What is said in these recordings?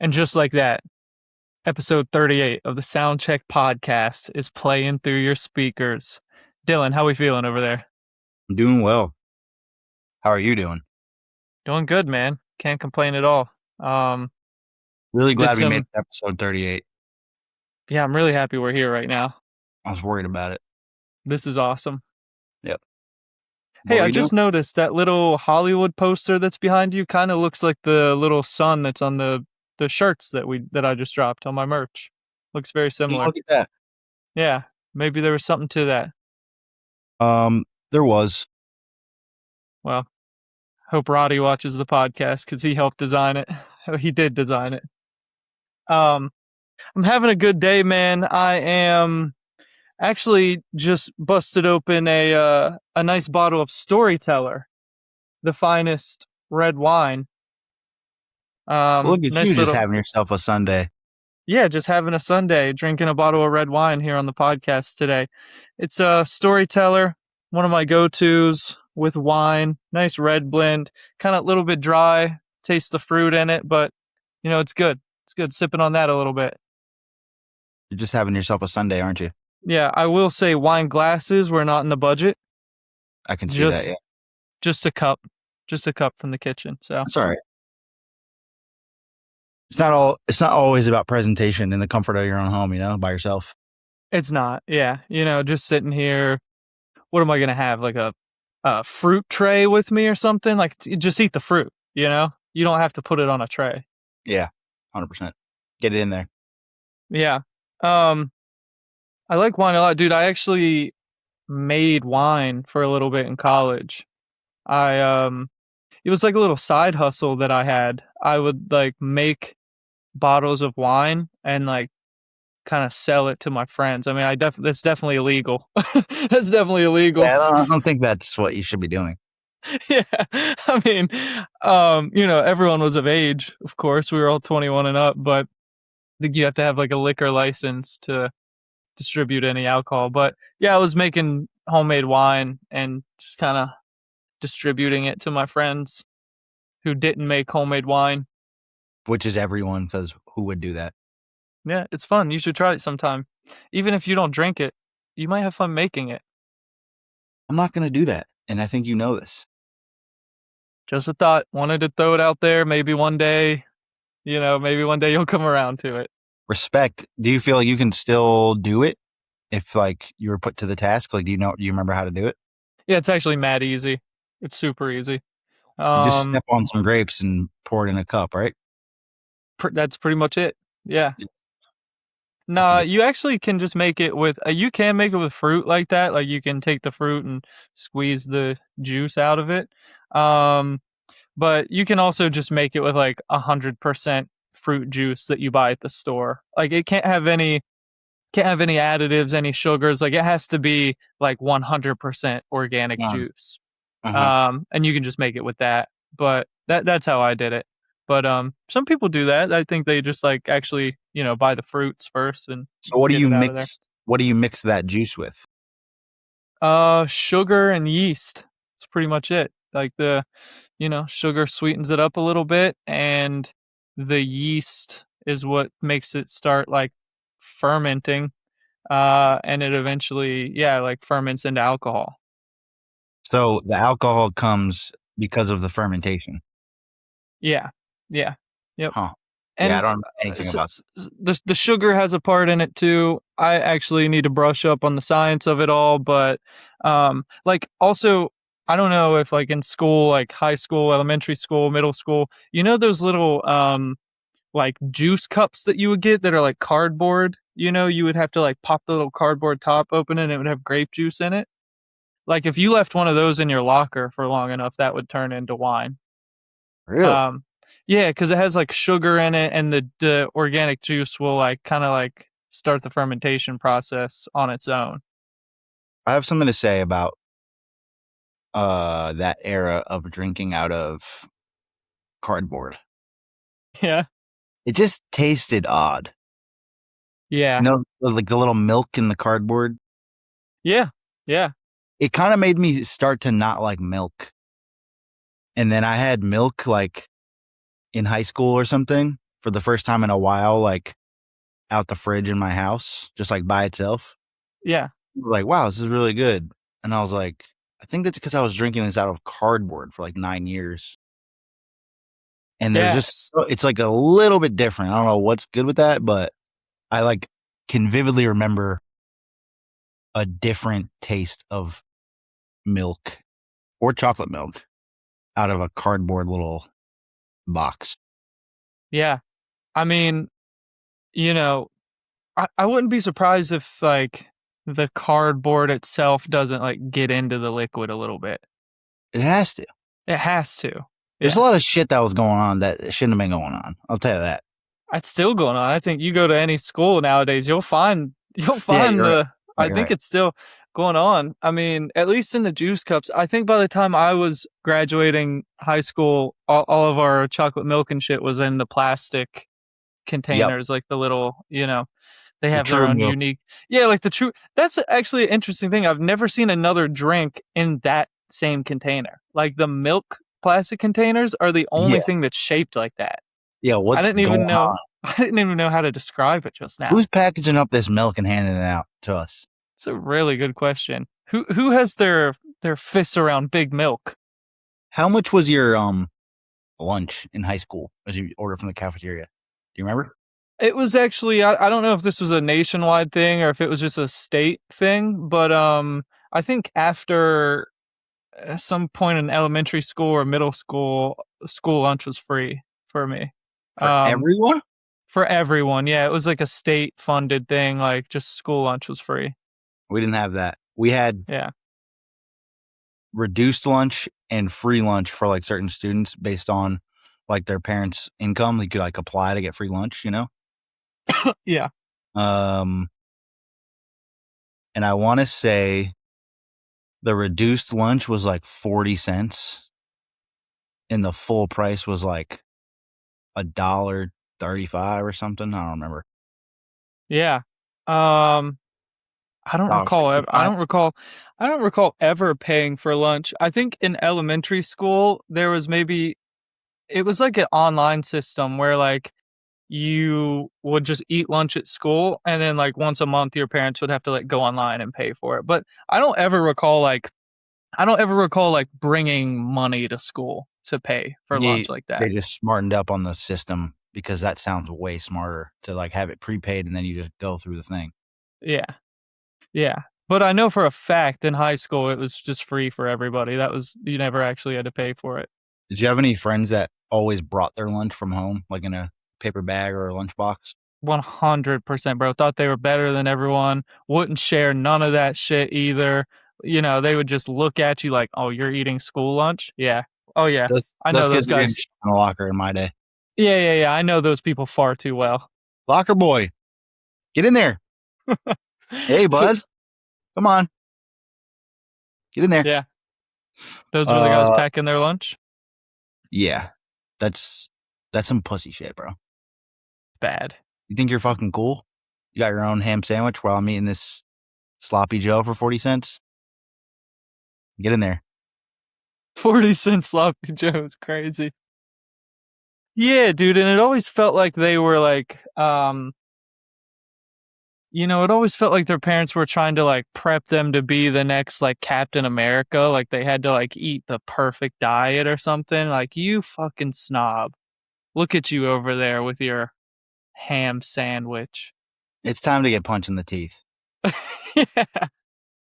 And just like that, episode 38 of the Soundcheck podcast is playing through your speakers. Dylan, how we feeling over there? I'm doing well. How are you doing? Doing good, man. Can't complain at all. Really Did glad we made some it to episode 38. Yeah, I'm really happy we're here right now. I was worried about it. This is awesome. Yep. What Hey, were I you doing? just noticed that little Hollywood poster that's behind you kind of looks like the little sun that's on the shirts that I just dropped on my merch. Looks very Hey, similar. look at that. Yeah, maybe there was something to that. There was. Well, hope Roddy watches the podcast because he helped design it. He did design it. I'm having a good day, man. I am actually just busted open a nice bottle of Storyteller, the finest red wine. Look at Nice you just little, having yourself a Sunday. yeah, just having a Sunday, drinking a bottle of red wine here on the podcast today. It's a Storyteller, one of my go-tos with wine. Nice red blend, kind of a little bit dry. Taste the fruit in it, but it's good. It's good sipping on that a little bit. You're just having yourself a Sunday, aren't you? Yeah, I will say wine glasses were not in the budget. I can see that, yeah. Just a cup from the kitchen. So That's all right. It's not always about presentation in the comfort of your own home, by yourself. it's not. Yeah, just sitting here. What am I gonna have? Like a fruit tray with me or something? Like just eat the fruit. You don't have to put it on a tray. Yeah, 100%. Get it in there. Yeah. I like wine a lot, dude. I actually made wine for a little bit in college. It was like a little side hustle that I had. I would like make bottles of wine and like kind of sell it to my friends. I mean, that's definitely illegal. That's definitely illegal. Yeah, I don't think that's what you should be doing. Yeah. I mean, everyone was of age, of course. We were all 21 and up, but I think you have to have like a liquor license to distribute any alcohol. But yeah, I was making homemade wine and just kind of distributing it to my friends who didn't make homemade wine. Which is everyone, because who would do that? Yeah, it's fun. You should try it sometime. Even if you don't drink it, you might have fun making it. I'm not going to do that, and I think you know this. Just a thought. Wanted to throw it out there. Maybe one day you'll come around to it. Respect. Do you feel like you can still do it if like you were put to the task? Like, do you remember how to do it? Yeah, it's actually mad easy. It's super easy. You just step on some grapes and pour it in a cup, right? That's pretty much it. Yeah. Yeah. Nah, you actually can just make it with. You can make it with fruit like that. Like you can take the fruit and squeeze the juice out of it. But you can also just make it with like 100% fruit juice that you buy at the store. Like it can't have any additives, any sugars. Like it has to be like 100% organic juice. And you can just make it with that. But that's how I did it. But some people do that. I think they just like actually, buy the fruits first and So what do get you it out of there. mix? What do you mix that juice with? Sugar and yeast. That's pretty much it. Like the, sugar sweetens it up a little bit, and the yeast is what makes it start like fermenting. And it eventually, like ferments into alcohol. So the alcohol comes because of the fermentation. Yeah. Yeah. Yep. Huh. And Yeah, I don't know anything about the sugar has a part in it too. I actually need to brush up on the science of it all, but like also I don't know if like in school, like high school, elementary school, middle school, those little like juice cups that you would get that are like cardboard, you would have to like pop the little cardboard top open and it would have grape juice in it. Like if you left one of those in your locker for long enough, that would turn into wine. Really? Yeah, because it has like sugar in it, and the organic juice will like kind of like start the fermentation process on its own. I have something to say about that era of drinking out of cardboard. Yeah. It just tasted odd. Yeah. Like the little milk in the cardboard. Yeah. Yeah. It kind of made me start to not like milk. And then I had milk like in high school or something, for the first time in a while, like out the fridge in my house, just like by itself. Yeah. Like, wow, this is really good. And I was like, I think that's because I was drinking this out of cardboard for like 9 years. And there's Yeah. just, it's like a little bit different. I don't know what's good with that, but I like can vividly remember a different taste of milk or chocolate milk out of a cardboard little box. Yeah. I mean, you know, I wouldn't be surprised if like the cardboard itself doesn't like get into the liquid a little bit. It has to. It has to. There's a Yeah. lot of shit that was going on that shouldn't have been going on. I'll tell you that. It's still going on. I think you go to any school nowadays, you'll find Yeah, you're right. the I You're think right. it's still going on. I mean, at least in the juice cups. I think by the time I was graduating high school, all of our chocolate milk and shit was in the plastic Yep. containers, like the little, they The have their true own milk. unique. Yeah, like the true. That's actually an interesting thing. I've never seen another drink in that same container. Like the milk plastic containers are the only Yeah. thing that's shaped like that. Yeah. I What's didn't going even know. on? I didn't even know how to describe it just now. Who's packaging up this milk and handing it out to us? It's a really good question. Who has their fists around big milk? How much was your lunch in high school as you order from the cafeteria? Do you remember? It was actually I don't know if this was a nationwide thing or if it was just a state thing, but I think after some point in elementary school or middle school, school lunch was free for me. For Um, everyone? for everyone, yeah, it was like a state funded thing. Like just school lunch was free. We didn't have that. We had Yeah, reduced lunch and free lunch for like certain students based on like their parents' income. They could like apply to get free lunch, you know? yeah, Um, and I want to say the reduced lunch was like 40 cents and the full price was like $1.35 or something. I don't remember. yeah. Um, I don't recall. I 65. don't recall. I don't recall ever paying for lunch. I think in elementary school there was maybe it was like an online system where like you would just eat lunch at school and then like once a month your parents would have to like go online and pay for it. But I don't ever recall like bringing money to school to pay for Yeah, lunch like that. they just smartened up on the system because that sounds way smarter to like have it prepaid and then you just go through the thing. Yeah. Yeah. But I know for a fact in high school it was just free for everybody. That was you never actually had to pay for it. Did you have any friends that always brought their lunch from home, like in a paper bag or a lunchbox? 100%, bro. Thought they were better than everyone. Wouldn't share none of that shit either. They would just look at you like, "Oh, you're eating school lunch?" Yeah. Oh yeah. I know Those those kids were getting guys. shit in the locker in my day. Yeah, yeah, yeah. I know those people far too well. Locker boy, get in there. Hey, bud, come on, get in there. Yeah. Those were the guys Uh, packing their lunch. yeah, that's some pussy shit, bro. Bad. You think you're fucking cool? You got your own ham sandwich while I'm eating this sloppy Joe for 40 cents? Get in there. 40-cent sloppy Joe is crazy. Yeah, dude, and it always felt like they were like it always felt like their parents were trying to like prep them to be the next like Captain America, like they had to like eat the perfect diet or something. Like you fucking snob. Look at you over there with your ham sandwich. It's time to get punched in the teeth. Yeah.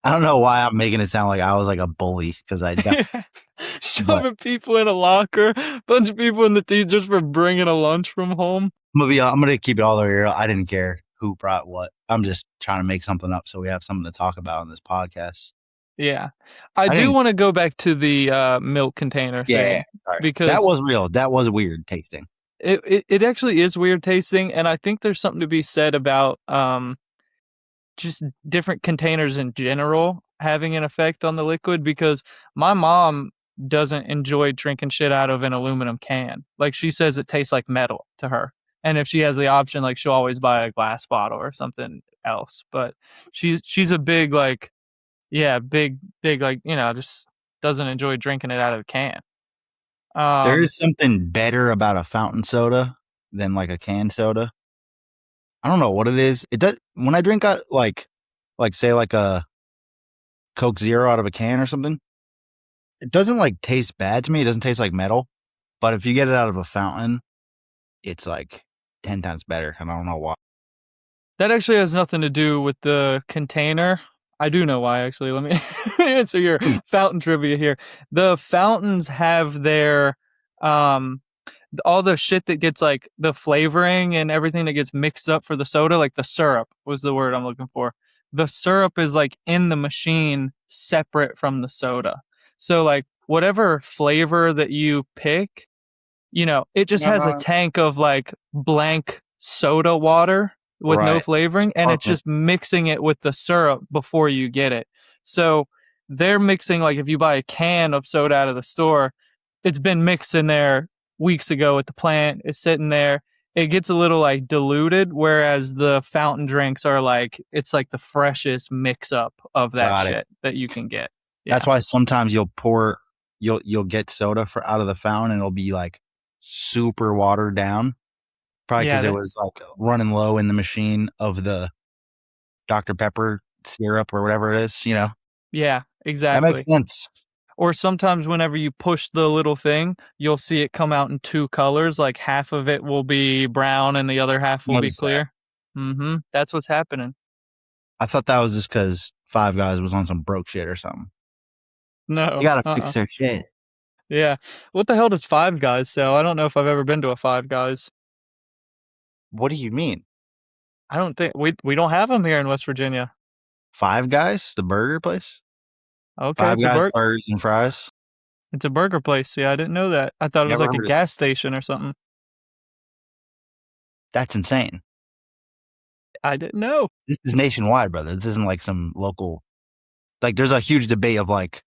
I don't know why I'm making it sound like I was like a bully because I definitely, Yeah. but Shoving people in a locker, bunch of people in the teeth just for bringing a lunch from home. I'm gonna keep it all the way real. I didn't care who brought what. I'm just trying to make something up so we have something to talk about on this podcast. Yeah. I I do didn't. want to go back to the milk container Yeah, thing sorry. That because was real. That was weird tasting. it actually is weird tasting, and I think there's something to be said about just different containers in general having an effect on the liquid because my mom doesn't enjoy drinking shit out of an aluminum can. Like she says it tastes like metal to her. And if she has the option, like she'll always buy a glass bottle or something else. But she's a big like yeah, big like, just doesn't enjoy drinking it out of a can. There Um is something better about a fountain soda than like a canned soda. I don't know what it is. It does when I drink like say like a Coke Zero out of a can or something. It doesn't like taste bad to me. It doesn't taste like metal. But if you get it out of a fountain, it's like 10 times better. And I don't know why. That actually has nothing to do with the container. I do know why, actually. Let me answer your fountain trivia here. The fountains have their all the shit that gets like the flavoring and everything that gets mixed up for the soda, like the syrup was the word I'm looking for. The syrup is like in the machine separate from the soda. So like whatever flavor that you pick, it just has a tank of like blank soda water with no Right. flavoring, and it's just mixing it with the syrup before you get it. So they're mixing, like if you buy a can of soda out of the store, it's been mixed in there weeks ago at the plant. It's sitting there. It gets a little like diluted, whereas the fountain drinks are like, it's like the freshest mix up of that Got it. shit that you can get. That's why sometimes you'll get soda out of the fountain and it'll be like super watered down. Probably because it was like running low in the machine of the Dr. Pepper syrup or whatever it is, Yeah, That exactly. makes sense. Or sometimes whenever you push the little thing, you'll see it come out in two colors. Like half of it will be brown and the other half will be Notice that. clear. That's what's happening. I thought that was just because Five Guys was on some broke shit or something. No. They gotta fix their shit. Yeah. What the hell does Five Guys sell? I don't know if I've ever been to a Five Guys. What do you mean? I don't think we don't have them here in West Virginia. Five Guys, the burger place? Okay, Five it's a Guys burgers and fries? it's a burger place. Yeah, I didn't know that. I thought it was Never like a heard of gas station or something. That's insane. I didn't know. This is nationwide, brother. This isn't like some local. Like, there's a huge debate of like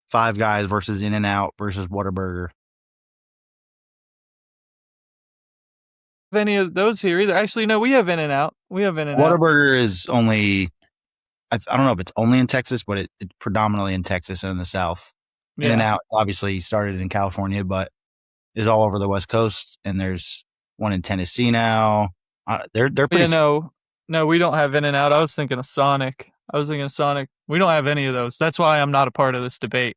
Five Guys versus In-N-Out versus Whataburger. Have any of those here either? Actually, no, we have In-N-Out. We have In-N-Out. Whataburger is only, I don't know if it's only in Texas, but it's predominantly in Texas and in the South. Yeah. In-N-Out obviously started in California, but is all over the West Coast, and there's one in Tennessee now. They're pretty. Yeah, no, we don't have In-N-Out. I was thinking of Sonic. We don't have any of those. That's why I'm not a part of this debate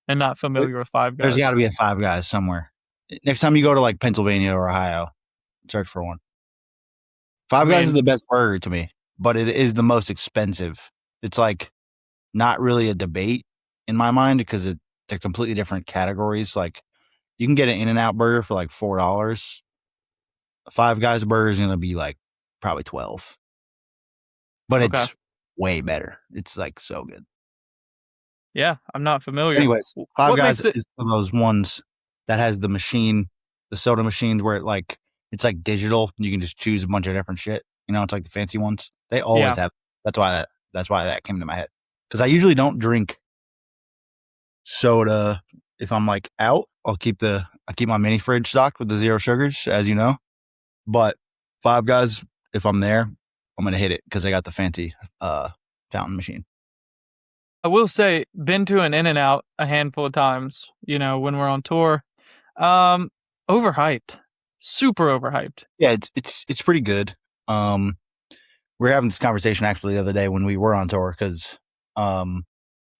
and not familiar with Five Guys. There's got to be a Five Guys somewhere. Next time you go to like Pennsylvania or Ohio, search for one. Five Guys is the best burger to me, but it is the most expensive. It's like not really a debate in my mind because they're completely different categories. Like you can get an In-N-Out burger for like $4. A Five Guys burger is going to be like probably 12, but it's way better. It's like so good. Yeah, I'm not familiar. Anyways, Five Guys is one of those ones that has the machine, the soda machines where it's like digital. You can just choose a bunch of different shit. It's like the fancy ones. They always have. That's why that came to my head. Because I usually don't drink soda if I'm like out. I keep my mini fridge stocked with the zero sugars, as you know. But Five Guys, if I'm there, I'm gonna hit it because they got the fancy fountain machine. I will say, been to an In-N-Out a handful of times, when we're on tour. Overhyped. Super overhyped. Yeah, it's pretty good. We were having this conversation actually the other day when we were on tour because one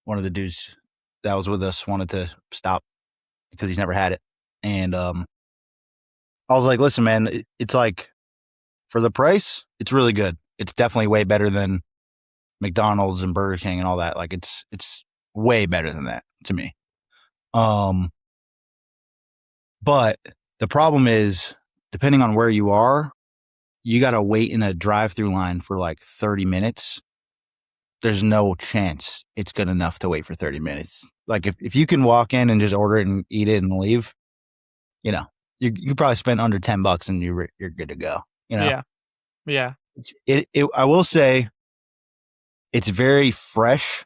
of the dudes that was with us wanted to stop because he's never had it. And I was like, listen, man, it's like for the price, it's really good. It's definitely way better than McDonald's and Burger King and all that. Like it's way better than that to me. But the problem is, depending on where you are, you got to wait in a drive-through line for like 30 minutes. There's no chance it's good enough to wait for 30 minutes. Like if you can walk in and just order it and eat it and leave, you probably spend under $10 and you're good to go. Yeah. I will say, it's very fresh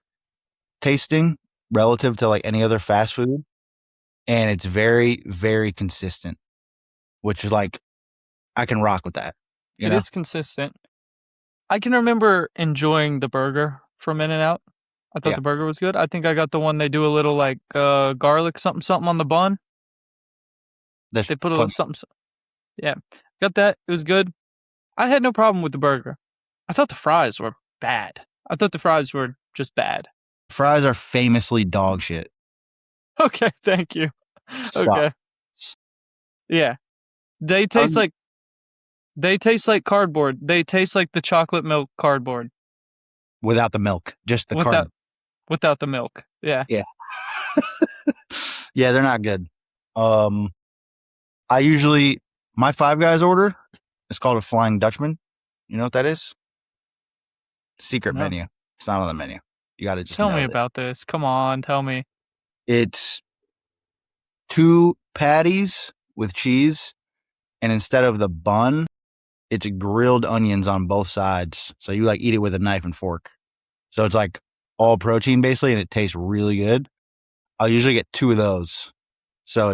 tasting relative to like any other fast food, and it's very, very consistent, which is like I can rock with that. It is consistent. I can remember enjoying the burger from In-N-Out. I thought the burger was good. I think I got the one they do a little like garlic something on the bun. They put a little something. Yeah. Got that. It was good. I had no problem with the burger. I thought the fries were bad. I thought the fries were just bad. Fries are famously dog shit. Okay, thank you. Suck. Okay. Yeah. They taste like cardboard. They taste like the chocolate milk cardboard Without the milk, just the without card. without the milk. Yeah. Yeah. Yeah, they're not good. I usually my Five Guys order is called a Flying Dutchman. You know what that is? Secret No. menu. It's not on the menu. You got to just Tell know me this. about this. Come on, tell me. It's 2 patties with cheese, and instead of the bun, it's grilled onions on both sides. So you like eat it with a knife and fork. So it's like all protein basically, and it tastes really good. I'll usually get 2 of those. So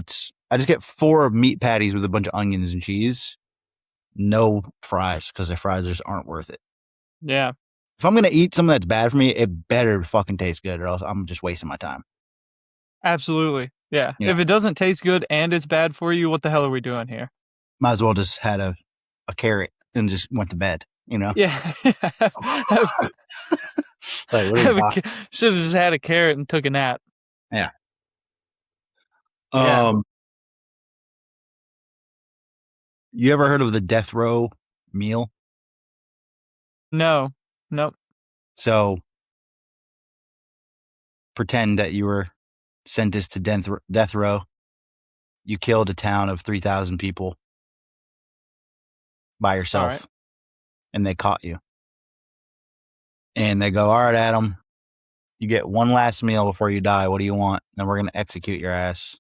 I just get 4 meat patties with a bunch of onions and cheese. No fries, because the fries just aren't worth it. Yeah. If I'm gonna eat something that's bad for me, it better fucking taste good, or else I'm just wasting my time. Absolutely. Yeah. You know, If it doesn't taste good and it's bad for you, what the hell are we doing here? might as well just had a carrot and just went to bed. You know, Yeah. like what are you talking? Should have just had a carrot and took a nap. Yeah. Yeah. You ever heard of the death row meal? No. Nope. So pretend that you were sentenced to death row. You killed a town of 3,000 people by yourself, Right. and they caught you. And they go, all right, Adam, you get one last meal before you die. What do you want? Then we're going to execute your ass.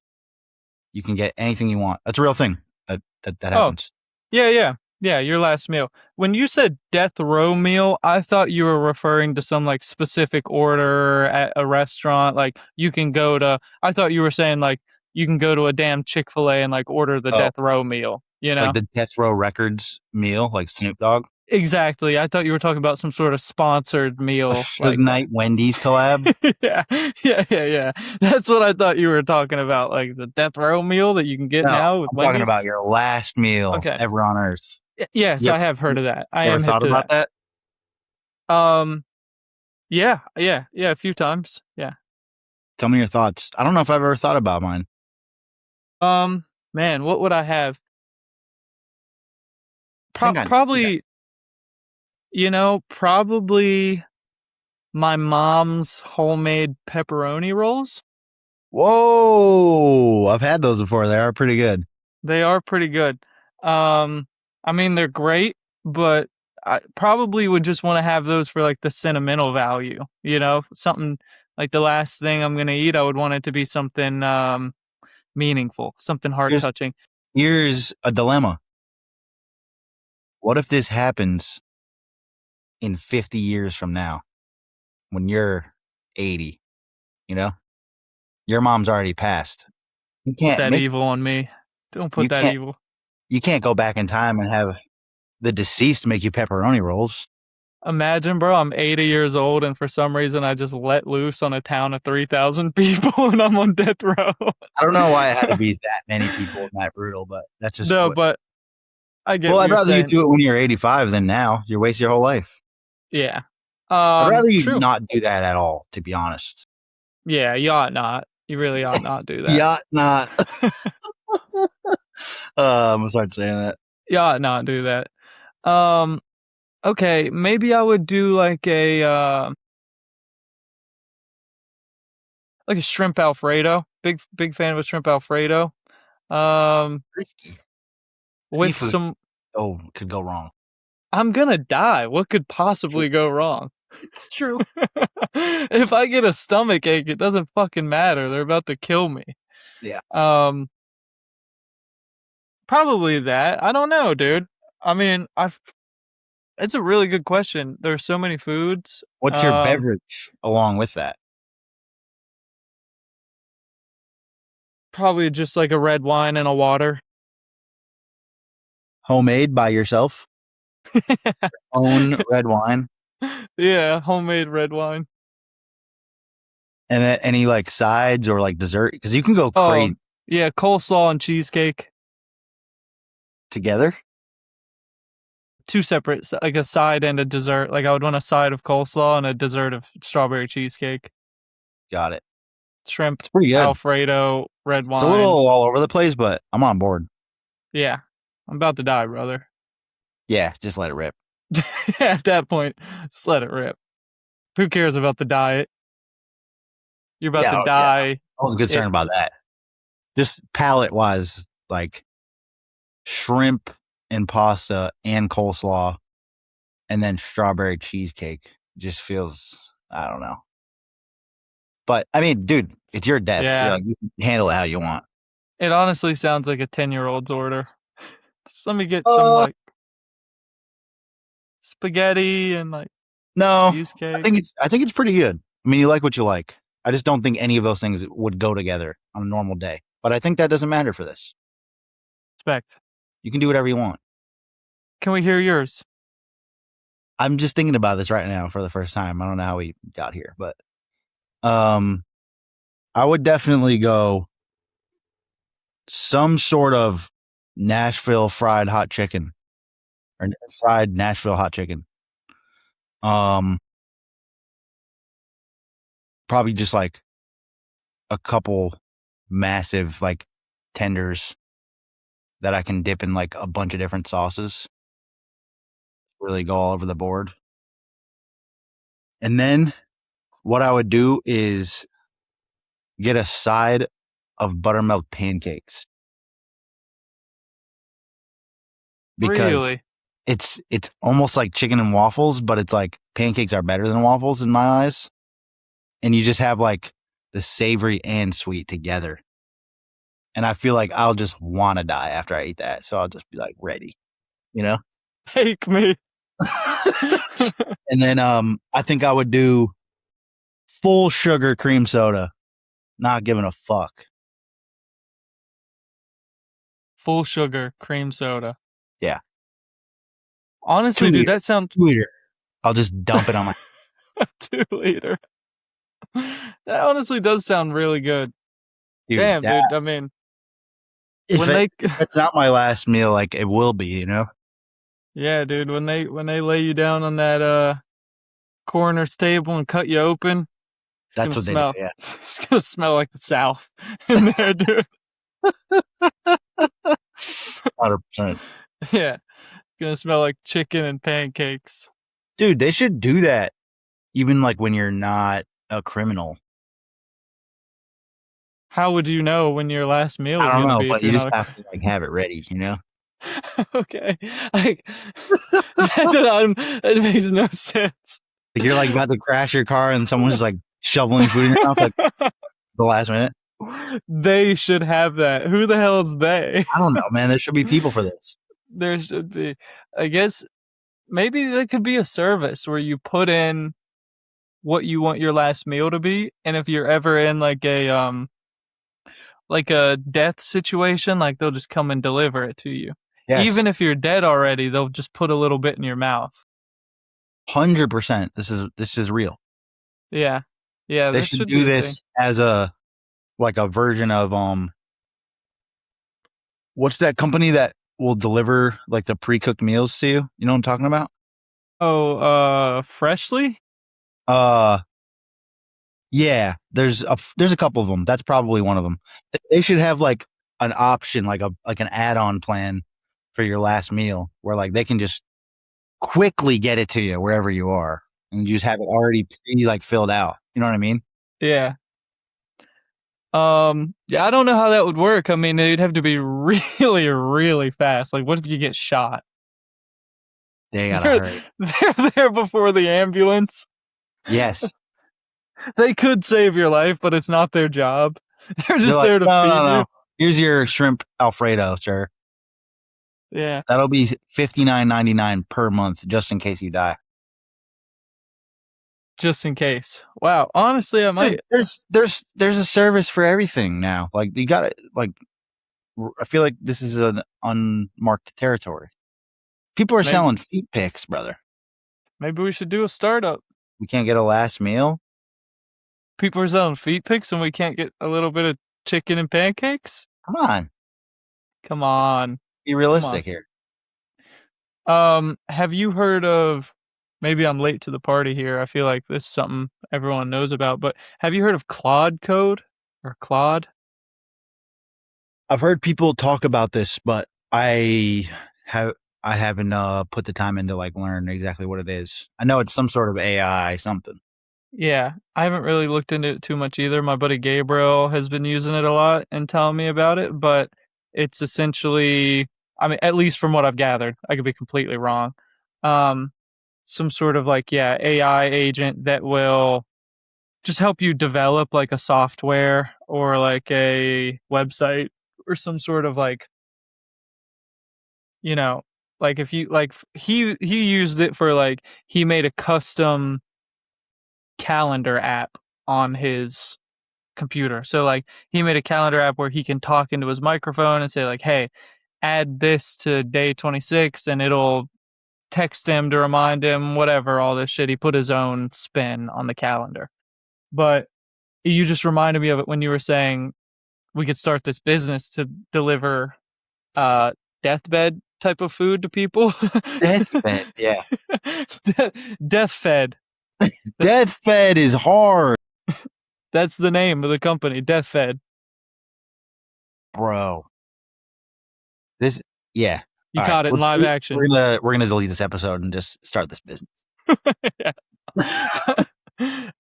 You can get anything you want. That's a real thing that happens. Yeah. Your last meal. When you said death row meal, I thought you were referring to some like specific order at a restaurant. Like you can go to. I thought you were saying like you can go to a damn Chick-fil-A and like order the Oh, death row meal. You like know. the Death Row Records meal, like Snoop Dogg. Exactly. I thought you were talking about some sort of sponsored A meal. Suge Like. Knight Wendy's collab. Yeah. That's what I thought you were talking about. Like the death row meal that you can get No, now with I'm talking Wendy's. about your last meal Okay. ever on Earth. Yes, You I ever, have heard of that. I you ever am hip thought to about that. that? Yeah, a few times. Yeah. Tell me your thoughts. I don't know if I've ever thought about mine. Man, what would I have? I think I know. Yeah. Probably, probably my mom's homemade pepperoni rolls. Whoa, I've had those before. They are pretty good. They are pretty good. I mean, they're great, but I probably would just want to have those for like the sentimental value, something like the last thing I'm going to eat. I would want it to be something, meaningful, something heart Here's touching. here's a dilemma. What if this happens in 50 years from now when you're 80? You know, your mom's already passed. You Put can't that make evil on me. Don't you put that can't evil. you can't go back in time and have the deceased make you pepperoni rolls. Imagine, bro, I'm 80 years old and for some reason I just let loose on a town of 3,000 people and I'm on death row. I don't know why it had to be that many people and that brutal, but that's just No, what. but I get Well, what I'd you're rather you saying. do it when you're 85 than now. You're wasting your whole life. Yeah. I'd rather you True. not do that at all, to be honest. Yeah, you ought not. You really ought not do that. Yeah, not. I'm gonna start saying that. You ought not do that. Okay, maybe I would do like a shrimp Alfredo. Big fan of a shrimp Alfredo. Risky. With Seafood. some. Oh, could go wrong. I'm gonna die. What could possibly go wrong? It's true. If I get a stomach ache, it doesn't fucking matter. They're about to kill me. Yeah. Probably that. I don't know, dude. I mean, it's a really good question. There's so many foods. What's your beverage along with that? Probably just like a red wine and a water. Homemade by yourself? Own red wine? Yeah, homemade red wine. And any like sides or like dessert? Because you can go crazy Yeah, coleslaw and cheesecake. together. two separate, like a side and a dessert. Like I would want a side of coleslaw and a dessert of strawberry cheesecake. Got it. Shrimp, It's pretty good. Alfredo, red It's a wine. little all over the place, but I'm on board. Yeah, I'm about to die, brother. Yeah, just let it rip. At that point, just let it rip. Who cares about the diet? You're about to Yeah. die. I was concerned about that. Just palate wise, like shrimp and pasta and coleslaw, and then strawberry cheesecake just feels, I don't know. But I mean, dude, it's your death. Yeah. Like, you can handle it how you want. It honestly sounds like a 10-year-old's order. Just let me get some like spaghetti and like No, cheesecake. I think it's pretty good. I mean, you like what you like. I just don't think any of those things would go together on a normal day. But I think that doesn't matter for this. Respect. You can do whatever you want. Can we hear yours? I'm just thinking about this right now for the first time. I don't know how we got here, but I would definitely go some sort of Nashville fried hot chicken or fried Nashville hot chicken. Probably just like a couple massive like tenders that I can dip in like a bunch of different sauces. Really go all over the board. And then what I would do is get a side of buttermilk pancakes. Because Really? it's almost like chicken and waffles, but it's like pancakes are better than waffles in my eyes. And you just have like the savory and sweet together. And I feel like I'll just want to die after I eat that. So I'll just be like ready, you know? Take me. And then I think I would do full sugar cream soda, not giving a fuck. Full sugar cream soda. Yeah. Honestly, dude, that sounds 2 liter. I'll just dump it on my 2 liter. That honestly does sound really good. dude. Damn, dude. I mean, That's not my last meal, like it will be, you know? Yeah, dude. When they lay you down on that coroner's table and cut you open, That's what smell. they do. Yeah. It's gonna smell like the South in there, dude. 100%. Yeah, gonna smell like chicken and pancakes. Dude, they should do that even like when you're not a criminal. How would you know when your last meal is I don't gonna know, be but if you you're just not have to like have it ready, you know? okay? Like that makes no sense. Like you're like about to crash your car and someone's like shoveling food in your mouth like the last minute. They should have that. Who the hell is they? I don't know, man. There should be people for this. There should be. I guess maybe there could be a service where you put in what you want your last meal to be, and if you're ever in like a death situation, like they'll just come and deliver it to you. Yes. Even if you're dead already, they'll just put a little bit in your mouth. 100%. This is real. Yeah. Yeah, they should do this as a version of what's that company that will deliver like the pre-cooked meals to you? You know what I'm talking about? Oh, Freshly? Yeah, there's a couple of them. That's probably one of them. They should have like an option, like an add-on plan for your last meal where like they can just quickly get it to you wherever you are and you just have it already filled out. You know what I mean? Yeah. Yeah, I don't know how that would work. I mean, it'd have to be really, really fast. Like, what if you get shot? They gotta hurry. They're there before the ambulance. Yes. They could save your life, but it's not their job. They're just there to feed you. Here's your shrimp Alfredo, sir. Yeah. That'll be $59.99 per month just in case you die. Just in case. Wow. Honestly, I might. There's a service for everything now. Like you got it. Like I feel like this is an unmarked territory. People are selling feet pics, brother. Maybe we should do a startup. We can't get a last meal. People are selling feet pics, and we can't get a little bit of chicken and pancakes. Come on. Come on. Be realistic here. Have you heard of? Maybe I'm late to the party here. I feel like this is something everyone knows about, but have you heard of Claude Code or Claude? I've heard people talk about this, but have I haven't put the time into like learn exactly what it is. I know it's some sort of AI something. Yeah, I haven't really looked into it too much either. My buddy Gabriel has been using it a lot and telling me about it, but it's essentially, I mean, at least from what I've gathered, I could be completely wrong. Um, some sort of like, yeah, AI agent that will just help you develop like a software or like a website or some sort of like, you know, like if you like he used it for like he made a custom calendar app on his computer. So like he made a calendar app where he can talk into his microphone and say like, "Hey, add this to day 26," and it'll text him to remind him whatever all this shit. He put his own spin on the calendar. But you just reminded me of it when you were saying we could start this business to deliver uh deathbed type of food to people. Deathbed, yeah. Death fed. Deathbed is hard, That's the name of the company, Death Fed. bro. This, yeah. You All right, caught it in live action. we're gonna delete this episode and just start this business.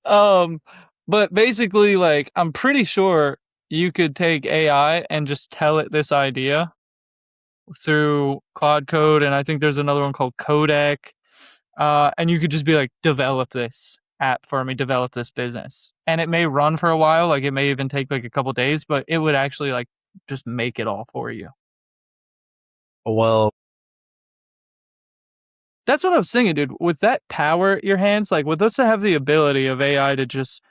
um, but basically, like, I'm pretty sure you could take AI and just tell it this idea through Claude Code, and I think there's another one called Codec. And you could just be like, develop this app for me, develop this business, and it may run for a while. Like, it may even take like a couple days, but it would actually like just make it all for you. Well, That's what I was thinking, dude. With that power at your hands, like with us to have the ability of AI to just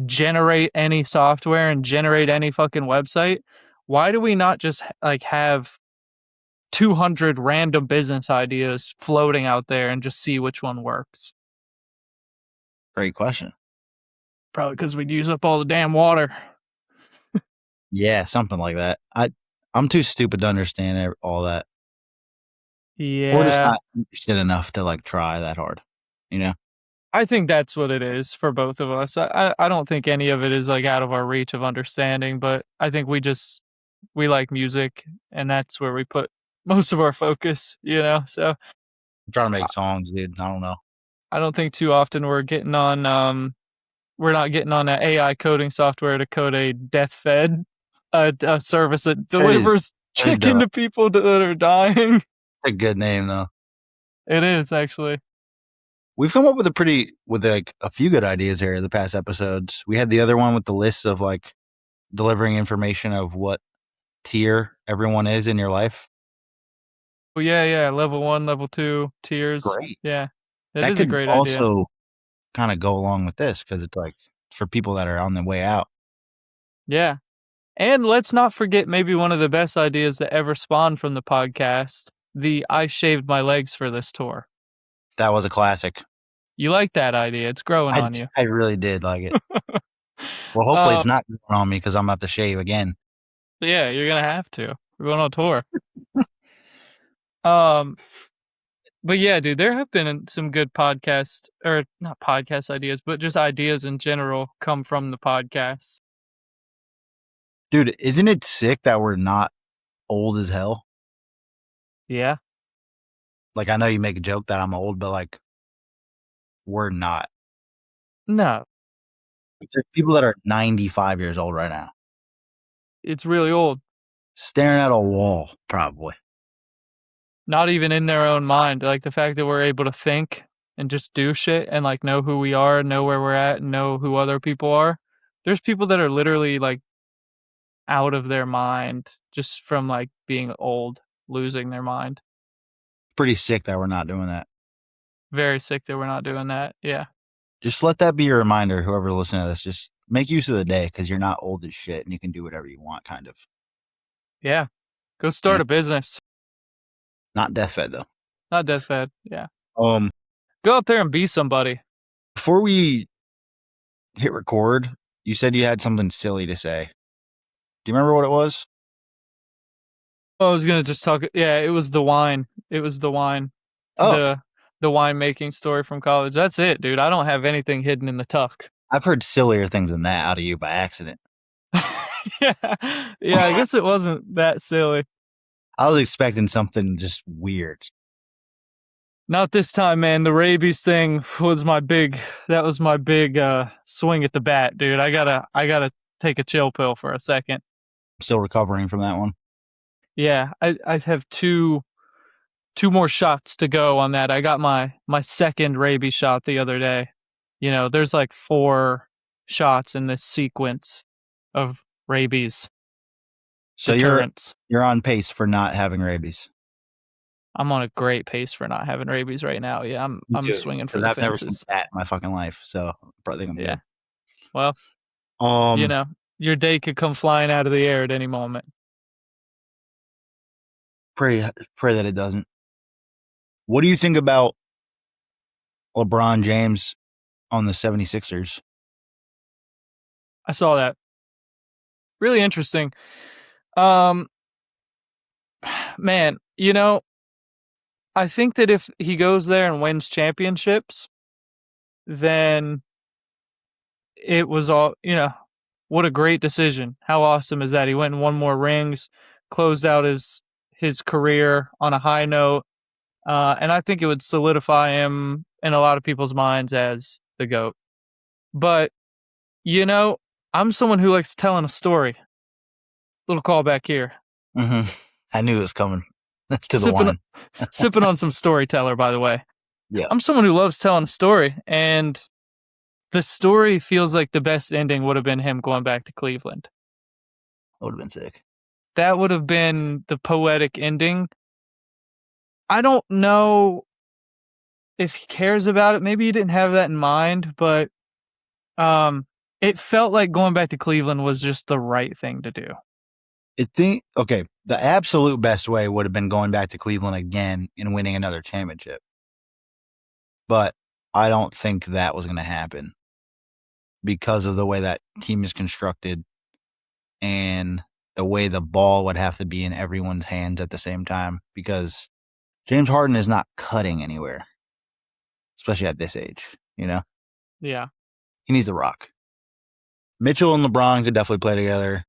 generate any software and generate any fucking website, why do we not just like have 200 random business ideas floating out there and just see which one works? great question. Probably because we'd use up all the damn water. Yeah, something like that. I'm too stupid to understand all that, or just Yeah, not interested enough to like try that hard. You know, I think that's what it is for both of us. I don't think any of it is like out of our reach of understanding, but I think we like music and that's where we put most of our focus, you know? So I'm trying to I make songs, dude. I don't know. I don't think too often we're not getting on an AI coding software to code a death fed a service that It is delivers good chicken though. to people that are dying. A good name though. It is actually. We've come up with like a few good ideas here in the past episodes. We had the other one with the list of like delivering information of what tier everyone is in your life. Well, yeah, yeah. Level 1, level 2 tiers. Great. Yeah, that That is a could great idea. also kind of go along with this because it's like for people that are on the way out. Yeah. And let's not forget maybe one of the best ideas that ever spawned from the podcast, the I shaved my legs for this tour. That was a classic. You like that idea. It's growing on you. I really did like it. Well, hopefully uh, it's not going on me because I'm about to shave again. yeah, you're going to have to. We're going on tour. Um, but yeah, dude, there have been some good podcast or not podcast ideas, but just ideas in general come from the podcast. Dude, isn't it sick that we're not old as hell? Yeah. Like, I know you make a joke that I'm old, but like, we're not. No, There's people that are 95 years old right now, it's really old. staring at a wall, probably. Not even in their own mind. Like the fact that we're able to think and just do shit and like know who we are, know where we're at, and know who other people are. There's people that are literally like out of their mind just from like being old, losing their mind. Pretty sick that we're not doing that. Very sick that we're not doing that. Yeah. Just let that be your reminder, whoever's listening to this. Just make use of the day because you're not old as shit and you can do whatever you want, kind of. Yeah. Go start a business. Not death fed, though. Not death fed. Yeah. Um, Go out there and be somebody. Before we hit record, you said you had something silly to say. Do you remember what it was? I was gonna just talk. Yeah, it was the wine. It was the wine. Oh, The the winemaking story from college. That's it, dude. I don't have anything hidden in the tuck. I've heard sillier things than that out of you by accident. Yeah, yeah. I guess it wasn't that silly. I was expecting something just weird. Not this time, man. The rabies thing was my big. That was my big swing at the bat, dude. I gotta take a chill pill for a second. I'm still recovering from that one. Yeah, I have two more shots to go on that. I got my second rabies shot the other day. You know, there's like 4 shots in this sequence of rabies So deterrents. you're on pace for not having rabies. I'm on a great pace for not having rabies right now. Yeah, Me I'm too. swinging for Because the I've never seen fences. that in my fucking life. So I probably think I'm Yeah. good. Well, you Um, know, your day could come flying out of the air at any moment. pray pray that it doesn't. What do you think about LeBron James on the 76ers? I saw that. Really interesting. Um man, I think that if he goes there and wins championships, then it was all, what a great decision. How awesome is that? He went and won more rings, closed out his career on a high note, and I think it would solidify him in a lot of people's minds as the GOAT. But, you know, I'm someone who likes telling a story. Little callback here. Mm-hmm. I knew it was coming to the Sipping line. sipping on some storyteller, by the way. Yeah, I'm someone who loves telling a story, and the story feels like the best ending would have been him going back to Cleveland. that would have been sick. That would have been the poetic ending. I don't know if he cares about it. Maybe he didn't have that in mind, but it felt like going back to Cleveland was just the right thing to do. Okay, the absolute best way would have been going back to Cleveland again and winning another championship. But I don't think that was going to happen because of the way that team is constructed and the way the ball would have to be in everyone's hands at the same time because James Harden is not cutting anywhere, especially at this age, Yeah. He needs the rock. Mitchell and LeBron could definitely play together.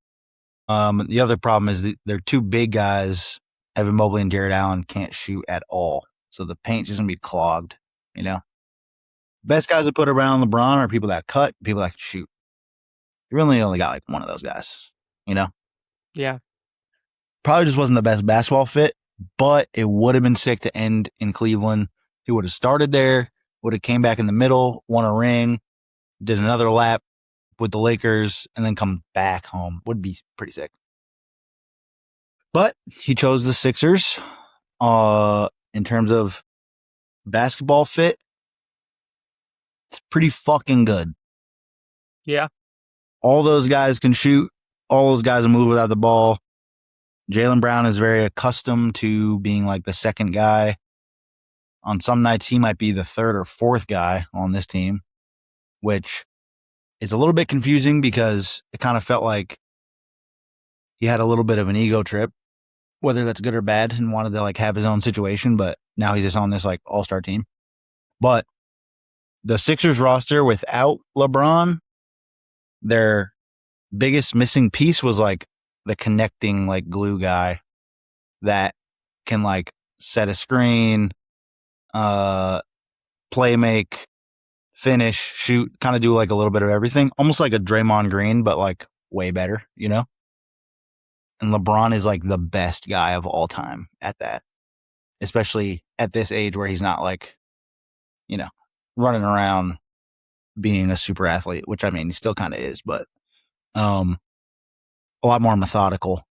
The other problem is they're two big guys. Evan Mobley and Jared Allen can't shoot at all. So the paint's just going to be clogged, Best guys to put around LeBron are people that cut, people that can shoot. You really only got like one of those guys, Yeah. Probably just wasn't the best basketball fit, but it would have been sick to end in Cleveland. He would have started there, would have came back in the middle, won a ring, did another lap with the Lakers, and then come back home. Would be pretty sick. But he chose the Sixers. In terms of basketball fit, it's pretty fucking good. Yeah. All those guys can shoot. All those guys move without the ball. Jaylen Brown is very accustomed to being like the second guy. On some nights, he might be the third or fourth guy on this team, which is a little bit confusing because it kind of felt like he had a little bit of an ego trip, whether that's good or bad, and wanted to like have his own situation, but now he's just on this like all-star team. But the Sixers roster without LeBron, their biggest missing piece was like the connecting like glue guy that can like set a screen, play make, finish, shoot, kind of do like a little bit of everything, almost like a Draymond Green, but like way better, And LeBron is like the best guy of all time at that, especially at this age where he's not like, running around being a super athlete, which I mean, he still kind of is, but a lot more methodical.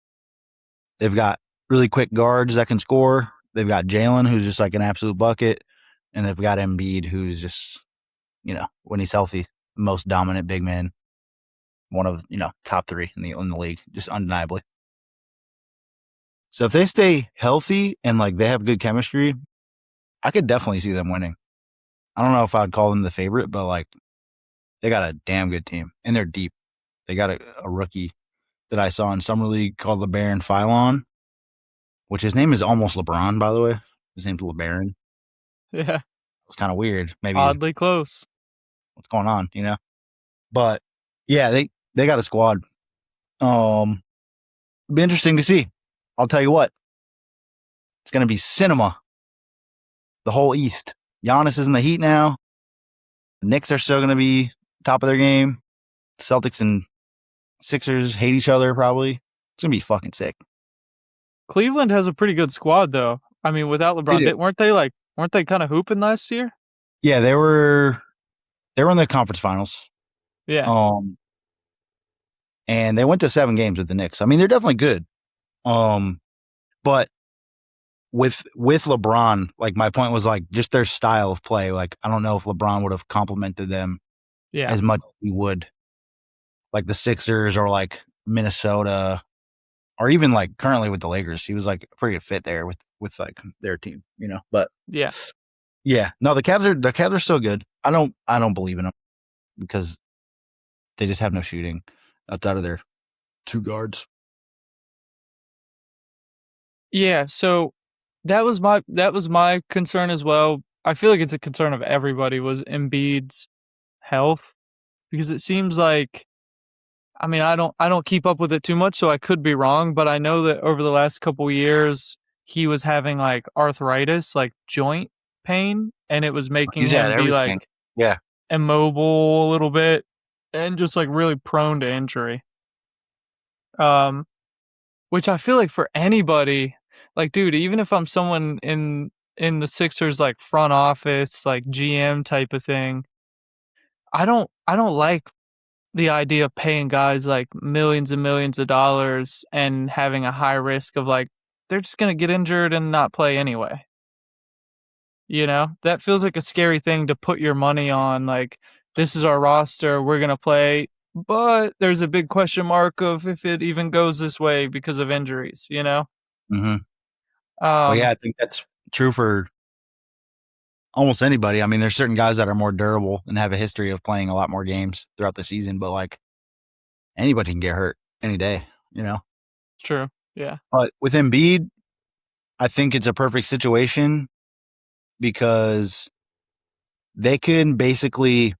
They've got really quick guards that can score. They've got Jalen, who's just like an absolute bucket. And they've got Embiid, who's just, when he's healthy, most dominant big man. One of, top 3 in the league, just undeniably. So if they stay healthy and like they have good chemistry, I could definitely see them winning. I don't know if I'd call them the favorite, but like they got a damn good team and they're deep. They got a rookie that I saw in summer league called LeBaron Philon. which his name is almost LeBron, by the way. His name's LeBaron. Yeah, It's kind of weird. Maybe oddly close. what's going on, you know? But yeah, they got a squad. Be interesting to see. I'll tell you what, it's going to be cinema. The whole East. Giannis is in the Heat now. The Knicks are still going to be top of their game. Celtics and Sixers hate each other probably. It's going to be fucking sick. Cleveland has a pretty good squad, though. I mean, without They LeBron, do. weren't they kind of hooping last year? Yeah, they were in the conference finals. Yeah, Um, and they went to 7 games with the Knicks. I mean, they're definitely good. But with LeBron, like my point was like just their style of play. Like I don't know if LeBron would have complimented them yeah, as much as he would like the Sixers or like Minnesota or even like currently with the Lakers. He was like a pretty good fit there with like their team, you know. But yeah. yeah, no, the Cavs are still good. I don't believe in them because they just have no shooting outside of their 2 guards. Yeah, so that was my concern as well. I feel like it's a concern of everybody was Embiid's health because it seems like I mean, I don't keep up with it too much, so I could be wrong, but I know that over the last couple years he was having like arthritis, like joint pain, and it was making He's had him be everything. like Yeah. immobile a little bit and just like really prone to injury. Um which I feel like for anybody, like dude, even if I'm someone in the Sixers like front office, like GM type of thing, I don't like the idea of paying guys like millions and millions of dollars and having a high risk of like they're just going to get injured and not play anyway. You know? That feels like a scary thing to put your money on like this is our roster, we're going to play, but there's a big question mark of if it even goes this way because of injuries, you know? Mm-hmm. Well, yeah, Um I think that's true for almost anybody. I mean, there's certain guys that are more durable and have a history of playing a lot more games throughout the season, but like anybody can get hurt any day, you know? it's true. Yeah. But with Embiid, I think it's a perfect situation because they can basically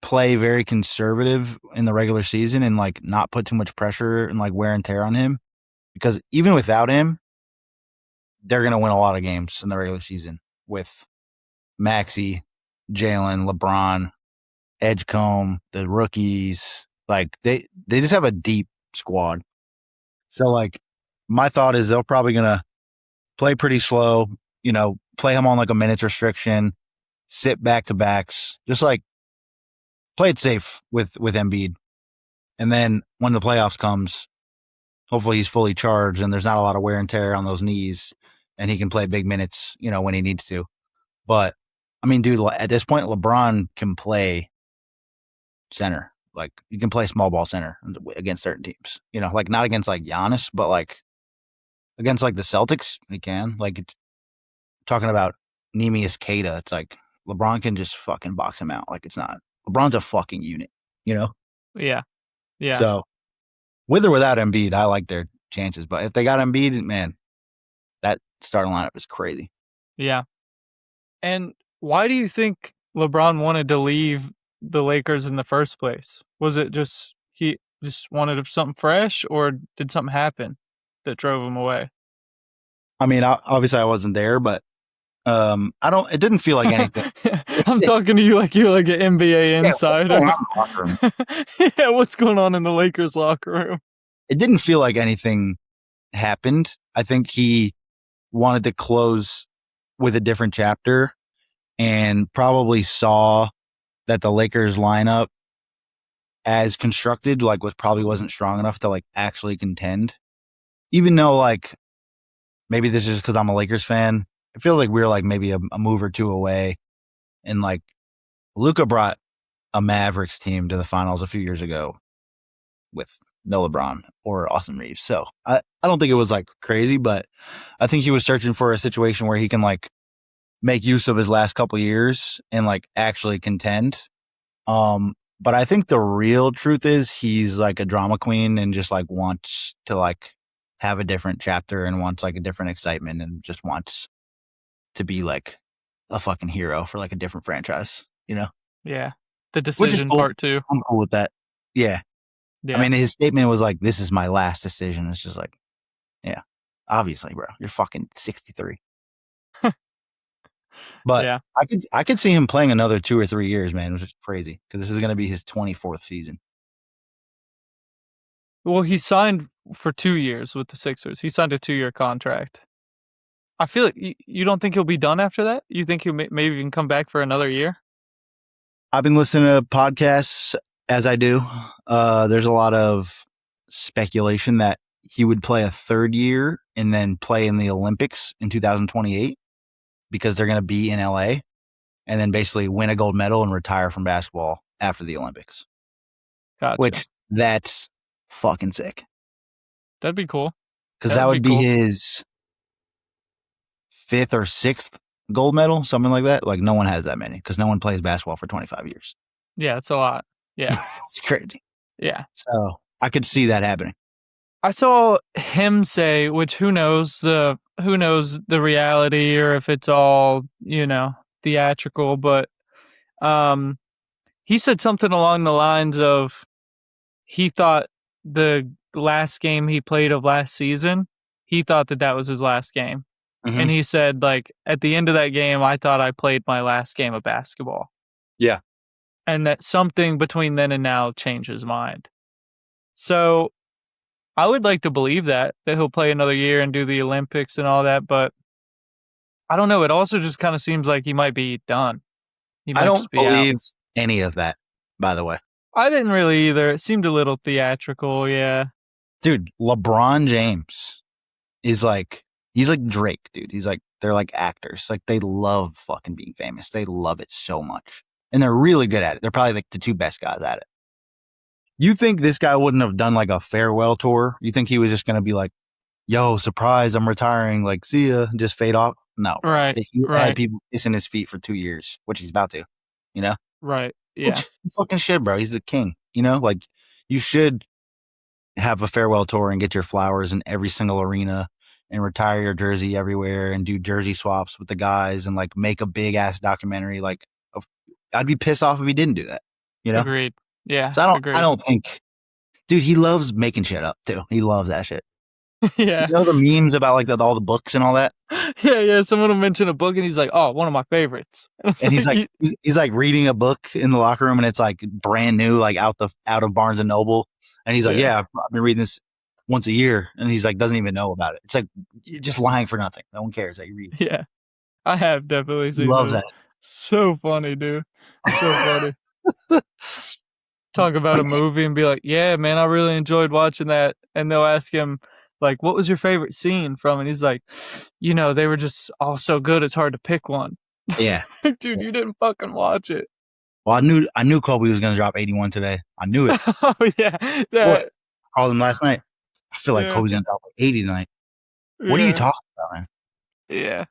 play very conservative in the regular season and like not put too much pressure and like wear and tear on him. Because even without him, they're going to win a lot of games in the regular season with Maxey, Jalen, LeBron, Edgecombe, the rookies. Like they just have a deep squad. So like my thought is they're probably gonna play pretty slow, you know, play him on like a minutes restriction, sit back to backs, just like play it safe with Embiid. And then when the playoffs comes, hopefully he's fully charged and there's not a lot of wear and tear on those knees and he can play big minutes, you know, when he needs to. But I mean, dude, at this point, LeBron can play center. Like you can play small ball center against certain teams. You know, like not against like Giannis, but like against like the Celtics, he can. Like it's talking about Neemias Queta. It's like LeBron can just fucking box him out. Like it's not. LeBron's a fucking unit. You know. Yeah. Yeah. So with or without Embiid, I like their chances. But if they got Embiid, man, that starting lineup is crazy. Yeah. And why do you think LeBron wanted to leave the Lakers in the first place? Was it just he just wanted something fresh, or did something happen that drove him away? I mean, obviously I wasn't there, but I don't. It didn't feel like anything. I'm talking to you like you're like an NBA Yeah, what's insider. going on in the locker room? Yeah, what's going on in the Lakers locker room? It didn't feel like anything happened. I think he wanted to close with a different chapter and probably saw that the Lakers lineup as constructed like was probably wasn't strong enough to like actually contend. Even though like maybe this is because I'm a Lakers fan, it feels like we're like maybe a move or two away. And like Luka brought a Mavericks team to the finals a few years ago with no LeBron or Austin Reeves. So I don't think it was like crazy, but I think he was searching for a situation where he can like make use of his last couple years and like actually contend. But I think the real truth is he's like a drama queen and just like wants to like have a different chapter and wants like a different excitement and just wants to be like a fucking hero for like a different franchise, you know? Yeah. The Which is decision cool. part 2. I'm cool with that. Yeah. I Yeah. mean, his statement was like, "This is my last decision." It's just like, yeah, obviously, bro, you're fucking 63. But Yeah. I could see him playing another 2 or 3 years, man, which is crazy because this is going to be his 24th season. Well, he signed for 2 years with the Sixers. He signed a 2-year contract. I feel like you don't think he'll be done after that? You think he'll maybe even come back for another year? I've been listening to podcasts as I do. There's a lot of speculation that he would play a 3rd year and then play in the Olympics in 2028 because they're going to be in LA and then basically win a gold medal and retire from basketball after the Olympics. Gotcha. Which that's fucking sick. That'd be cool. Because that would be his 5th or 6th gold medal, something like that. Like no one has that many because no one plays basketball for 25 years. Yeah, it's a lot. Yeah. It's crazy. Yeah. So I could see that happening. I saw him say, which who knows the reality or if it's all, theatrical, but he said something along the lines of he thought the last game he played of last season, he thought that was his last game. Mm-hmm. And he said, like, at the end of that game, I thought I played my last game of basketball. Yeah. And that something between then and now changed his mind. So I would like to believe that he'll play another year and do the Olympics and all that, but I don't know. It also just kind of seems like he might be done. He might I don't just be believe out. any of that, by the way. I didn't really either. It seemed a little theatrical, yeah. Dude, LeBron James is like, he's like Drake, dude. He's like, they're like actors. Like they love fucking being famous. They love it so much. And they're really good at it. They're probably like the 2 best guys at it. You think this guy wouldn't have done like a farewell tour? You think he was just going to be like, yo, surprise, I'm retiring. Like, see ya, and just fade off? No. Right. He right. had people kissing his feet for 2 years, which he's about to, you know? Right. Yeah. Which he fucking should, bro. He's the king, you know? Like, you should have a farewell tour and get your flowers in every single arena and retire your jersey everywhere and do jersey swaps with the guys and like make a big ass documentary. Like, I'd be pissed off if he didn't do that, you know? Agreed. Yeah. So I don't think, dude, he loves making shit up too. He loves that shit. Yeah. You know the memes about like all the books and all that? Yeah. Someone will mention a book and he's like, oh, one of my favorites. And he's like reading a book in the locker room and it's like brand new, like out of Barnes and Noble. And he's like, yeah, I've been reading this once a year. And he's like, doesn't even know about it. It's like, you're just lying for nothing. No one cares that you read. Yeah. I have definitely seen Loves that. So funny, dude. So funny. Talk about a movie and be like, yeah, man, I really enjoyed watching that. And they'll ask him, like, what was your favorite scene from? And he's like, they were just all so good. It's hard to pick one. Yeah. Dude, you didn't fucking watch it. Well, I knew Kobe was going to drop 81 today. I knew it. Oh, yeah. I called him last night. I feel like Kobe's going to drop like 80 tonight. What are you talking about, man? Yeah.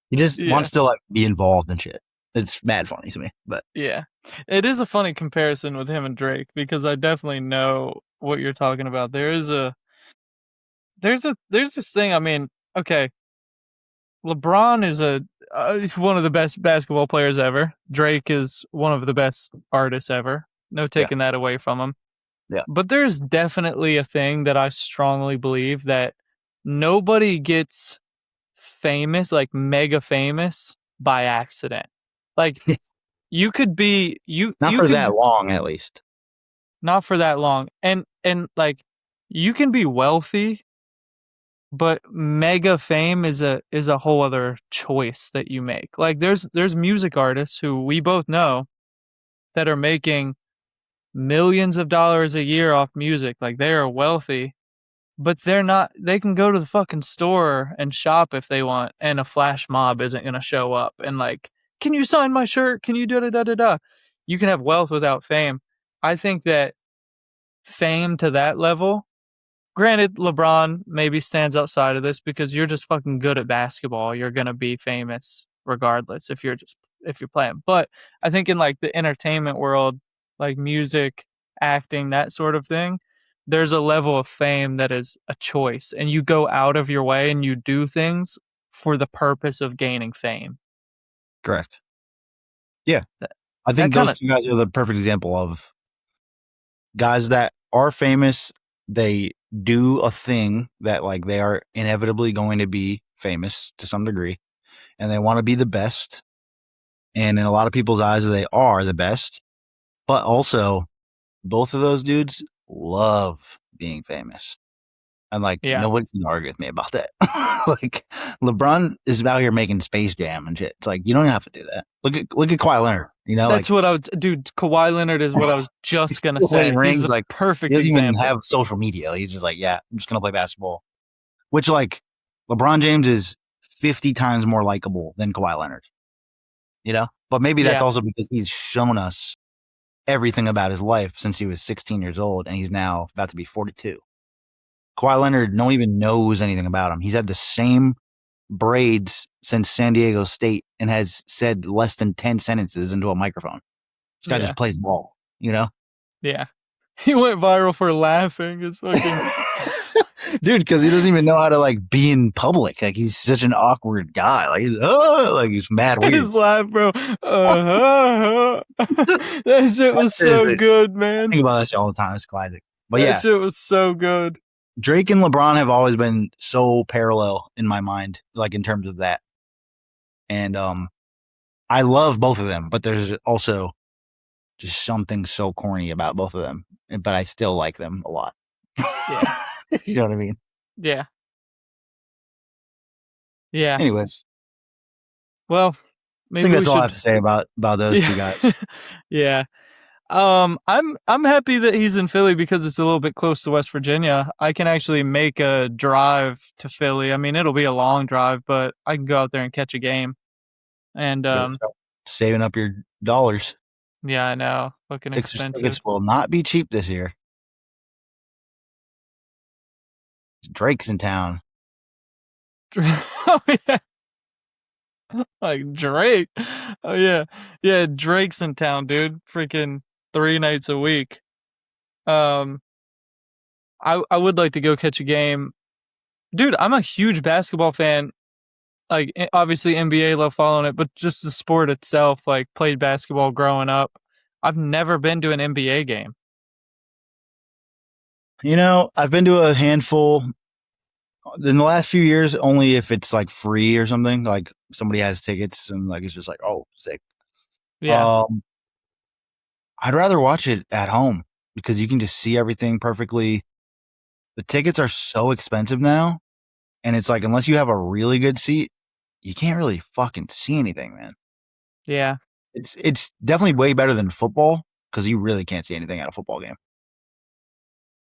He just wants to like be involved in shit. It's mad funny to me, but yeah, it is a funny comparison with him and Drake because I definitely know what you're talking about. There's this thing. I mean, okay, LeBron is one of the best basketball players ever. Drake is one of the best artists ever. No taking that away from him. Yeah, but there's definitely a thing that I strongly believe that nobody gets famous, like mega famous, by accident. Like you could be not for that long, at least. Not for that long, and like you can be wealthy, but mega fame is a whole other choice that you make. Like there's music artists who we both know that are making millions of dollars a year off music. Like they are wealthy, but they're not. They can go to the fucking store and shop if they want, and a flash mob isn't gonna show up and like, can you sign my shirt? Can you da-da-da-da-da? You can have wealth without fame. I think that fame to that level, granted, LeBron maybe stands outside of this because you're just fucking good at basketball. You're going to be famous regardless if you're playing. But I think in like the entertainment world, like music, acting, that sort of thing, there's a level of fame that is a choice, and you go out of your way and you do things for the purpose of gaining fame. Correct. Yeah. That, I that think kind those of, two guys are the perfect example of guys that are famous. They do a thing that like they are inevitably going to be famous to some degree, and they want to be the best. And in a lot of people's eyes, they are the best. But also, both of those dudes love being famous. And like yeah. nobody's gonna argue with me about that. Like LeBron is out here making Space Jam and shit. It's like you don't have to do that. Look at Kawhi Leonard. You know, That's like what I would, dude. Kawhi Leonard is what I was he's just gonna still winning say. He's rings. the Like he perfect doesn't even example. have social media. He's just like, yeah, I'm just gonna play basketball. Which like LeBron James is 50 times more likable than Kawhi Leonard. You know, but maybe that's Yeah, also because he's shown us everything about his life since he was 16 years old, and he's now about to be 42. Kawhi Leonard, no one even knows anything about him. He's had the same braids since San Diego State and has said less than 10 sentences into a microphone. This guy yeah, just plays ball, you know? yeah. He went viral for laughing. It's fucking. Dude, because he doesn't even know how to like be in public. Like he's such an awkward guy. Like he's mad weird. His laugh, bro. That shit was so Seriously, good, I man. think about that shit all the time. It's classic. But That yeah, shit was so good. Drake and LeBron have always been so parallel in my mind, like in terms of that. And I love both of them, but there's also just something so corny about both of them. But I still like them a lot. Yeah, You know what I mean? yeah, yeah. Anyways, Well, I think maybe we that's all I have should. to say about those two Yeah, guys. yeah. I'm happy that he's in Philly because it's a little bit close to West Virginia. I can actually make a drive to Philly. I mean, it'll be a long drive, but I can go out there and catch a game. And Better start saving up your dollars. yeah, I know, fucking Sixers expensive. tickets will not be cheap this year. Drake's in town. Oh yeah, like Drake. Oh yeah, yeah. Drake's in town, dude. Freaking 3 nights a week. Um, I would like to go catch a game, dude. I'm a huge basketball fan. Like obviously NBA, love following it, but just the sport itself. Like played basketball growing up. I've never been to an NBA game. You know, I've been to a handful in the last few years, only if it's like free or something. Like somebody has tickets and like it's just like, oh, sick. Yeah, Um, I'd rather watch it at home because you can just see everything perfectly. The tickets are so expensive now, and it's like unless you have a really good seat, you can't really fucking see anything, man. yeah, It's definitely way better than football because you really can't see anything at a football game.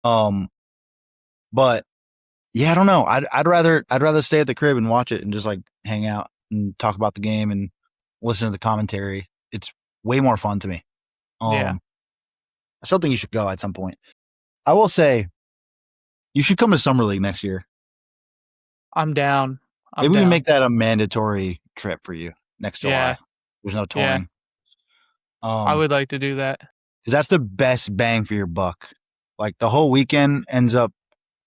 Um, but yeah, I don't know. I'd rather stay at the crib and watch it and just like hang out and talk about the game and listen to the commentary. It's way more fun to me. yeah. I still think you should go at some point. I will say you should come to Summer League next year. I'm down. I'm Maybe we can down. make that a mandatory trip for you next Yeah, July. There's no yeah. touring. I would like to do that. Because that's the best bang for your buck. Like the whole weekend ends up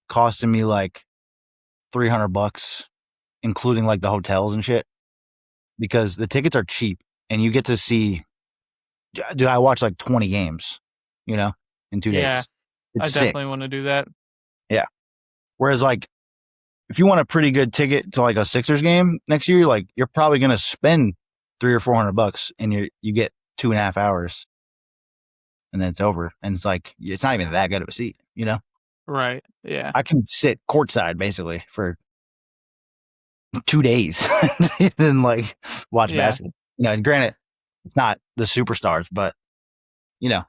costing me like $300, including like the hotels and shit. Because the tickets are cheap and you get to see. Dude, I watched like 20 games, you know, in 2 days. Yeah, It's I sick. definitely want to do that. Yeah. Whereas like if you want a pretty good ticket to like a Sixers game next year, like you're probably gonna spend $300 or $400 and you get 2.5 hours and then it's over. And it's like it's not even that good of a seat, you know? Right. Yeah. I can sit courtside basically for 2 days and then like watch Yeah. basketball. You know, and granted, it's not the superstars, but you know,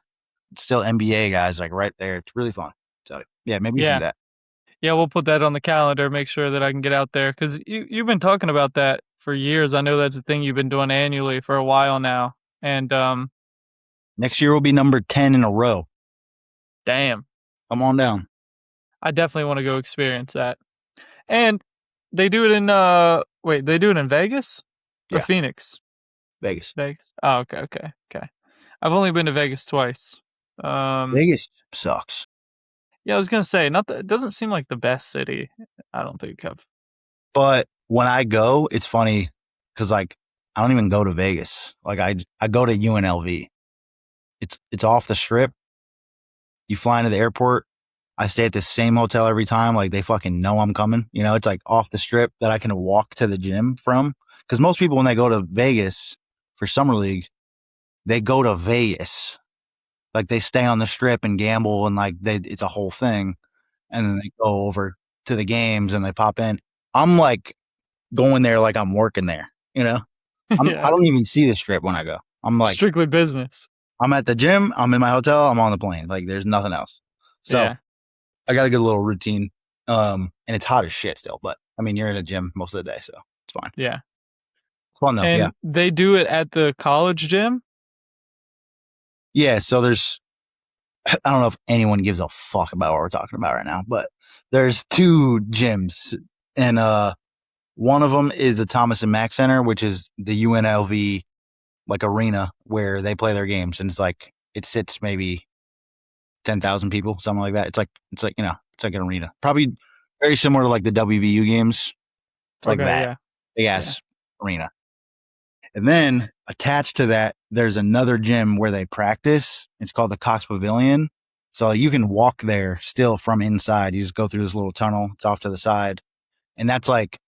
it's still NBA guys like right there. It's really fun. So yeah, maybe you should do Yeah. that. Yeah, we'll put that on the calendar, make sure that I can get out there cuz you've been talking about that for years. I know that's a thing you've been doing annually for a while now. And Next year will be number 10 in a row. damn, Come on down. I definitely want to go experience that. And they do it in they do it in Vegas or Yeah, Phoenix? Vegas. Vegas. Oh, okay, okay. Okay. I've only been to Vegas twice. Um Vegas sucks. Yeah, I was gonna say, not that it doesn't seem like the best city. I don't think of. But when I go, it's funny because like I don't even go to Vegas. Like I go to UNLV. It's off the strip. You fly into the airport. I stay at the same hotel every time. Like they fucking know I'm coming. You know, it's like off the strip that I can walk to the gym from. Because most people when they go to Vegas for summer league, they go to Vegas. Like they stay on the strip and gamble and like it's a whole thing. And then they go over to the games and they pop in. I'm like going there like I'm working there, you know? I Yeah, don't even see the strip when I go. I'm like, strictly business. I'm at the gym, I'm in my hotel, I'm on the plane. Like there's nothing else. So Yeah, I got a good little routine. And it's hot as shit still, but I mean, you're in a gym most of the day, so it's fine. yeah. It's fun though. Yeah. And they do it at the college gym. Yeah. So I don't know if anyone gives a fuck about what we're talking about right now, but there's two gyms and, one of them is the Thomas and Mack Center, which is the UNLV like arena where they play their games. And it's like, it sits maybe 10,000 people, something like that. It's like, it's like an arena. Probably very similar to like the WVU games. It's like Okay, that. yeah, Big yeah. ass arena. And then attached to that, there's another gym where they practice. It's called the Cox Pavilion. So you can walk there still from inside. You just go through this little tunnel. It's off to the side. And it's like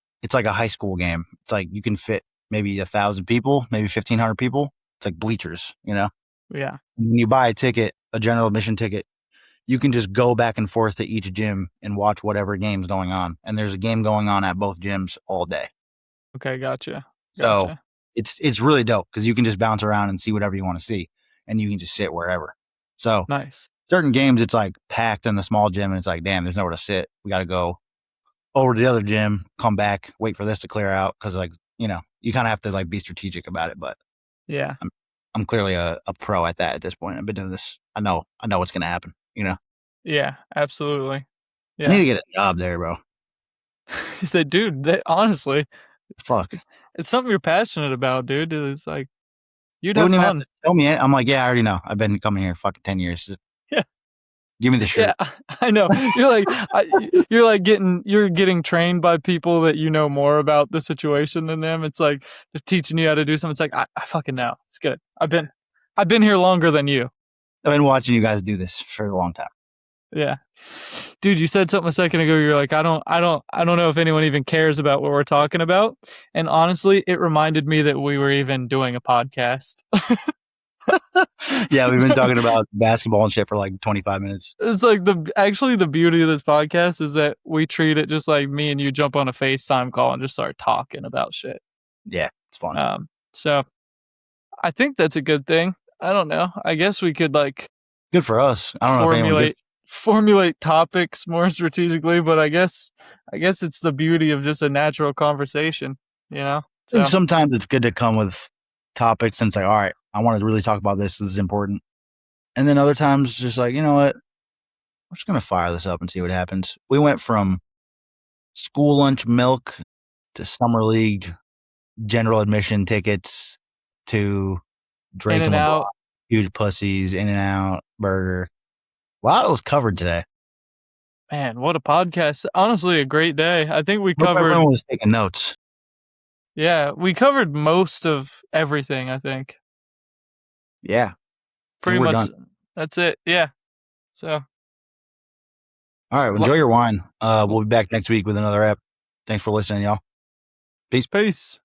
a high school game. It's like you can fit maybe 1,000 people, maybe 1,500 people. It's like bleachers, you know? Yeah. When you buy a ticket, a general admission ticket, you can just go back and forth to each gym and watch whatever game's going on. And there's a game going on at both gyms all day. Okay, gotcha. So Gotcha. it's really dope because you can just bounce around and see whatever you want to see, and you can just sit wherever. So Nice. certain games, it's like packed in the small gym, and it's like, damn, there's nowhere to sit. We got to go over to the other gym, come back, wait for this to clear out because like you kind of have to like be strategic about it. But Yeah. I'm clearly a pro at that at this point. I've been doing this. I know what's gonna happen. Yeah, absolutely. I need Yeah. to get a job there, bro. They honestly, Fuck. it's something you're passionate about, dude. It's like you'd They have wouldn't even have to fun. tell me. I'm like, yeah, I already know. I've been coming here fucking 10 years. Just Yeah. give me the Yeah, shirt. I know. You're like you're getting trained by people that you know more about the situation than them. It's like they're teaching you how to do something. It's like I fucking know. It's good. I've been here longer than you. I've been watching you guys do this for a long time. Yeah. Dude, you said something a second ago. You're like, I don't know if anyone even cares about what we're talking about. And honestly, it reminded me that we were even doing a podcast. Yeah, we've been talking about basketball and shit for like 25 minutes. It's like the beauty of this podcast is that we treat it just like me and you jump on a FaceTime call and just start talking about shit. Yeah, it's fun. So I think that's a good thing. I don't know. I guess we could like Good for us. I don't know if anyone did. formulate topics more strategically, but I guess it's the beauty of just a natural conversation, you know? I think So sometimes it's good to come with topics and say, all right, I want to really talk about this. This is important. And then other times, it's just like, you know what? We're just going to fire this up and see what happens. We went from school lunch milk to summer league general admission tickets to Drake in and and LeBron, out. huge pussies, In and Out, burger. A lot was covered today. Man, what a podcast. Honestly, a great day. I think we Hope covered everyone was taking notes. we covered most of everything, I think. Yeah. I Pretty think we're much done. that's it. Yeah. So All right. Well, enjoy your wine. We'll be back next week with another app. Thanks for listening, y'all. Peace. peace.